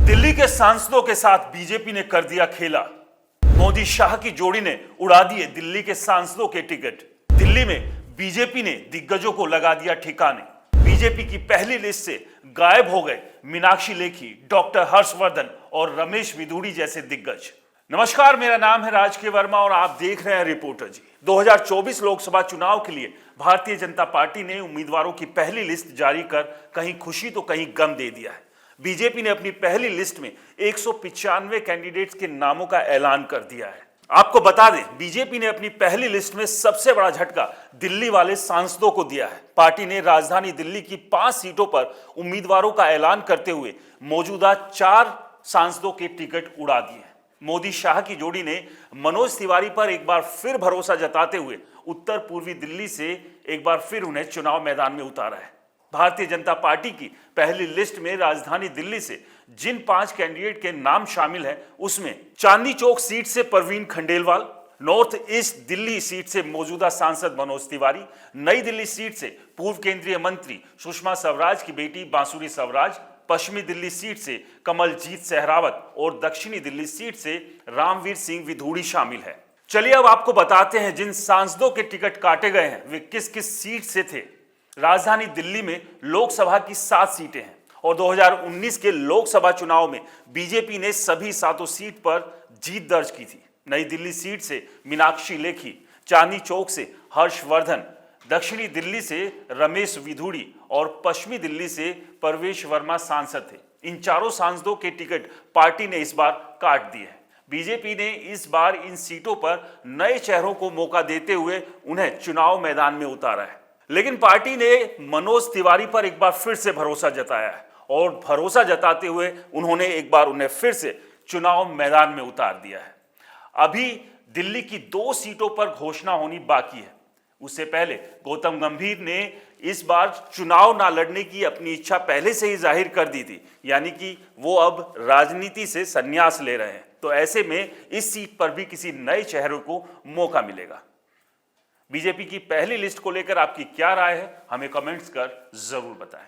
दिल्ली के सांसदों के साथ बीजेपी ने कर दिया खेला। मोदी शाह की जोड़ी ने उड़ा दिए दिल्ली के सांसदों के टिकट। दिल्ली में बीजेपी ने दिग्गजों को लगा दिया ठिकाने। बीजेपी की पहली लिस्ट से गायब हो गए मीनाक्षी लेखी, डॉक्टर हर्षवर्धन और रमेश विधूड़ी जैसे दिग्गज। नमस्कार, मेरा नाम है राज के वर्मा और आप देख रहे हैं रिपोर्टर जी। 2024 लोकसभा चुनाव के लिए भारतीय जनता पार्टी ने उम्मीदवारों की पहली लिस्ट जारी कर कहीं खुशी तो कहीं गम दे दिया है। बीजेपी ने अपनी पहली लिस्ट में 195 कैंडिडेट्स के नामों का ऐलान कर दिया है। आपको बता दें, बीजेपी ने अपनी पहली लिस्ट में सबसे बड़ा झटका दिल्ली वाले सांसदों को दिया है। पार्टी ने राजधानी दिल्ली की 5 सीटों पर उम्मीदवारों का ऐलान करते हुए मौजूदा 4 सांसदों के टिकट उड़ा दिए हैं। मोदी शाह की जोड़ी ने मनोज तिवारी पर एक बार फिर भरोसा जताते हुए उत्तर पूर्वी दिल्ली से एक बार फिर उन्हें चुनाव मैदान में उतारा है। भारतीय जनता पार्टी की पहली लिस्ट में राजधानी दिल्ली से जिन 5 कैंडिडेट के नाम शामिल हैं, उसमें चांदनी चौक सीट से Parveen Khandelwal, north east Delhi seat से मौजूदा सांसद मनोज तिवारी, नई दिल्ली सीट से पूर्व केंद्रीय मंत्री सुषमा स्वराज की बेटी बांसुरी स्वराज, पश्चिमी दिल्ली सीट से कमलजीत सहरावत और दक्षिणी दिल्ली सीट से रामवीर सिंह विधूड़ी शामिल है। चलिए अब आपको बताते हैं जिन सांसदों के टिकट काटे गए हैं वे किस किस सीट से थे। राजधानी दिल्ली में लोकसभा की 7 सीटें हैं और 2019 के लोकसभा चुनाव में बीजेपी ने सभी 7 सीट पर जीत दर्ज की थी। नई दिल्ली सीट से मीनाक्षी लेखी, चांदनी चौक से हर्षवर्धन, दक्षिणी दिल्ली से रमेश विधूड़ी और पश्चिमी दिल्ली से परवेश वर्मा सांसद थे। इन चारों सांसदों के टिकट पार्टी ने इस बार काट दिए हैं। बीजेपी ने इस बार इन सीटों पर नए चेहरों को मौका देते हुए उन्हें चुनाव मैदान में उतारा है। लेकिन पार्टी ने मनोज तिवारी पर एक बार फिर से भरोसा जताया है और भरोसा जताते हुए उन्होंने एक बार उन्हें फिर से चुनाव मैदान में उतार दिया है। अभी दिल्ली की 2 सीटों पर घोषणा होनी बाकी है। उससे पहले गौतम गंभीर ने इस बार चुनाव ना लड़ने की अपनी इच्छा पहले से ही जाहिर कर दी थी, यानी कि वो अब राजनीति से संन्यास ले रहे हैं। तो ऐसे में इस सीट पर भी किसी नए चेहरे को मौका मिलेगा। बीजेपी की पहली लिस्ट को लेकर आपकी क्या राय है, हमें कमेंट्स कर जरूर बताएं।